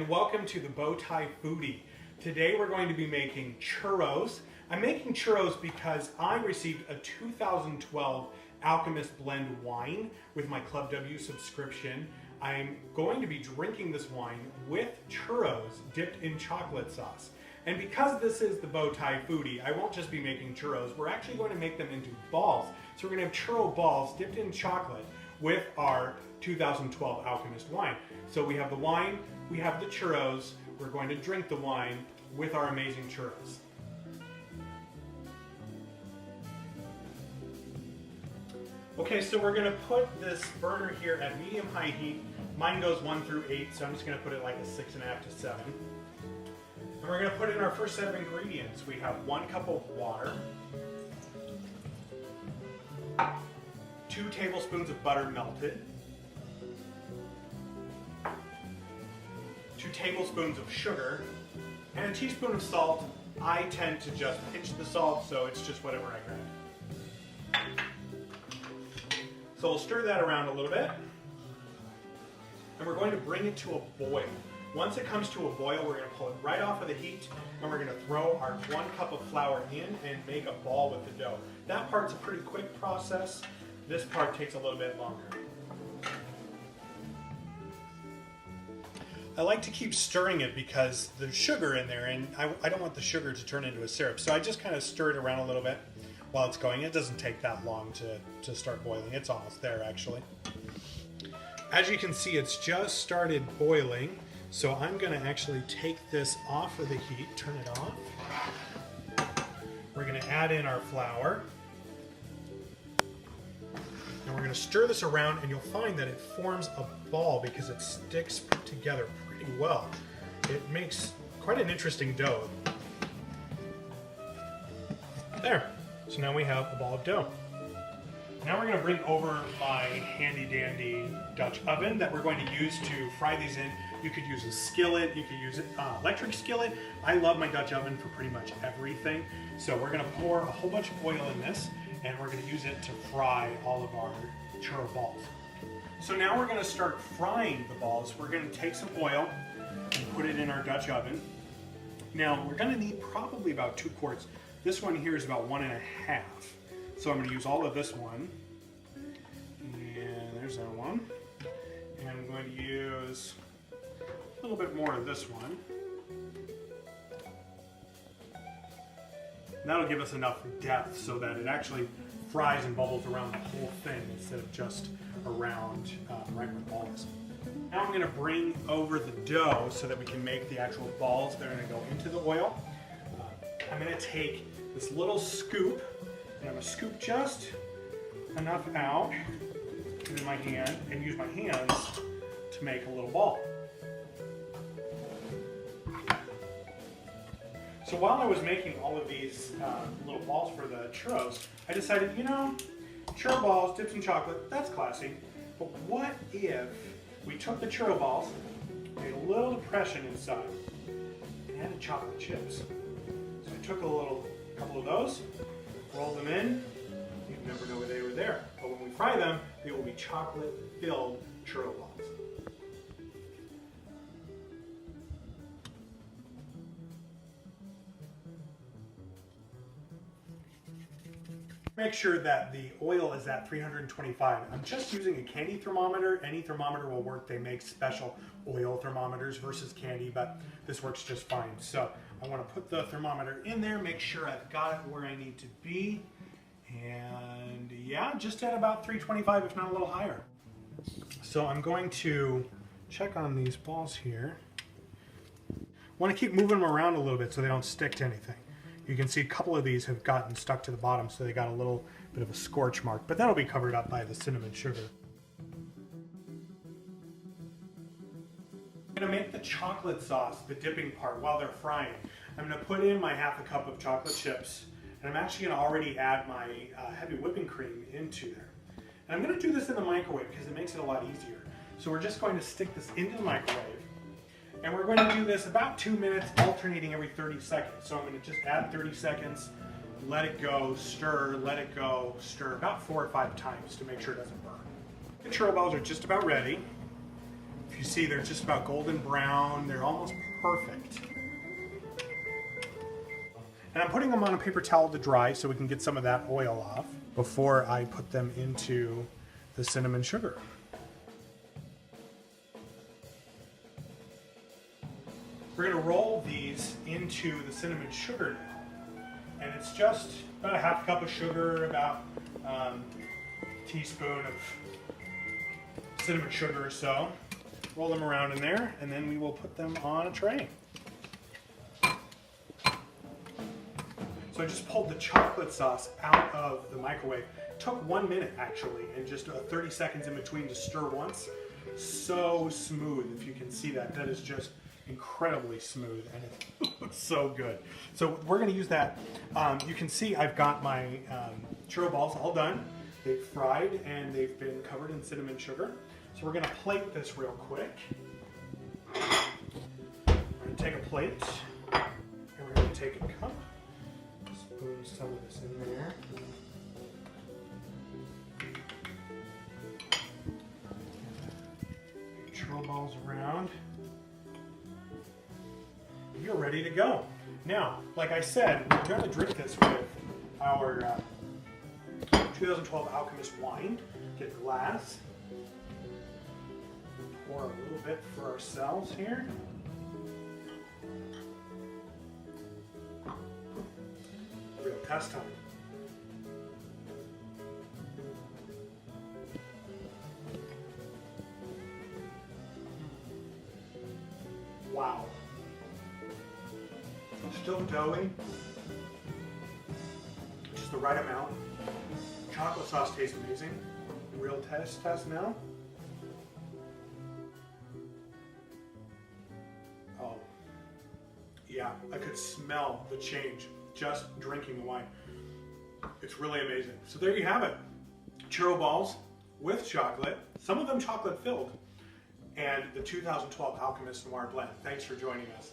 and welcome to the Bowtie Foodie. Today we're going to be making churros. I'm making churros because I received a 2012 Alchymist blend wine with my Club W subscription. I'm going to be drinking this wine with churros dipped in chocolate sauce. And because this is the Bowtie Foodie, I won't just be making churros, we're actually going to make them into balls. So we're going to have churro balls dipped in chocolate with our 2012 Alchemist wine. So we have the wine, we have the churros, we're going to drink the wine with our amazing churros. Okay, so we're going to put this burner here at medium-high heat. Mine goes 1 through 8, so I'm just going to put it like a 6.5 to 7. And we're going to put in our first set of ingredients. We have 1 cup of water, 2 tablespoons of butter melted, 2 tablespoons of sugar, and a teaspoon of salt. I tend to just pinch the salt, so it's just whatever I grab. So we'll stir that around a little bit, and we're going to bring it to a boil. Once it comes to a boil, we're going to pull it right off of the heat, and we're going to throw our 1 cup of flour in and make a ball with the dough. That part's a pretty quick process. This part takes a little bit longer. I like to keep stirring it because there's sugar in there, and I don't want the sugar to turn into a syrup. So I just kind of stir it around a little bit while it's going. It doesn't take that long to start boiling. It's almost there, actually. As you can see, it's just started boiling. So I'm going to actually take this off of the heat, turn it off. We're going to add in our flour. And we're going to stir this around, and you'll find that it forms a ball because it sticks together pretty well. It makes quite an interesting dough. There. So now we have a ball of dough. Now we're going to bring over my handy dandy Dutch oven that we're going to use to fry these in. You could use a skillet, you could use an electric skillet. I love my Dutch oven for pretty much everything. So we're going to pour a whole bunch of oil in this, and we're going to use it to fry all of our churro balls. So now we're going to start frying the balls. We're going to take some oil and put it in our Dutch oven. Now we're going to need probably about 2 quarts. This one here is about 1.5. So I'm going to use all of this one. And there's that one. And I'm going to use a little bit more of this one. That'll give us enough depth so that it actually fries and bubbles around the whole thing instead of just around right where the ball is. Now I'm going to bring over the dough so that we can make the actual balls that are going to go into the oil. I'm going to take this little scoop, and I'm going to scoop just enough out in my hand and use my hands to make a little ball. So while I was making all of these little balls for the churros, I decided, you know, churro balls dipped in chocolate, that's classy. But what if we took the churro balls, made a little depression inside, and added chocolate chips? So I took a couple of those, rolled them in. You'd never know they were there. But when we fry them, they will be chocolate-filled churro balls. Make sure that the oil is at 325. I'm just using a candy thermometer. Any thermometer will work. They make special oil thermometers versus candy, but this works just fine. So I want to put the thermometer in there, make sure I've got it where I need to be. And yeah, just at about 325, if not a little higher. So I'm going to check on these balls here. I want to keep moving them around a little bit so they don't stick to anything. You can see a couple of these have gotten stuck to the bottom, so they got a little bit of a scorch mark, but that'll be covered up by the cinnamon sugar. I'm going to make the chocolate sauce, the dipping part, while they're frying. I'm going to put in my 1/2 cup of chocolate chips, and I'm actually going to already add my heavy whipping cream into there. And I'm going to do this in the microwave because it makes it a lot easier. So we're just going to stick this into the microwave. And we're going to do this about 2 minutes, alternating every 30 seconds. So I'm going to just add 30 seconds, let it go, stir, let it go, stir about 4 or 5 times to make sure it doesn't burn. The churro balls are just about ready. If you see, they're just about golden brown. They're almost perfect. And I'm putting them on a paper towel to dry so we can get some of that oil off before I put them into the cinnamon sugar. We're going to roll these into the cinnamon sugar now. And it's just about a half cup of sugar, about a teaspoon of cinnamon sugar or so. Roll them around in there, and then we will put them on a tray. So I just pulled the chocolate sauce out of the microwave. It took 1 minute actually, and just 30 seconds in between to stir once. So smooth, if you can see that. That is just incredibly smooth, and it looks so good. So we're going to use that. You can see I've got my churro balls all done. They've fried and they've been covered in cinnamon sugar. So we're going to plate this real quick. We're going to take a plate and we're going to take a cup. Spoon some of this in there. Churro balls around. You're ready to go. Now, like I said, we're going to drink this with our 2012 Alchymist wine. Get a glass. Pour a little bit for ourselves here. Real test time. Wow. Still doughy, just the right amount. Chocolate sauce tastes amazing. Real test now. Oh, yeah, I could smell the change just drinking the wine. It's really amazing. So there you have it. Churro balls with chocolate, some of them chocolate filled, and the 2012 Alchemist Noir blend. Thanks for joining us.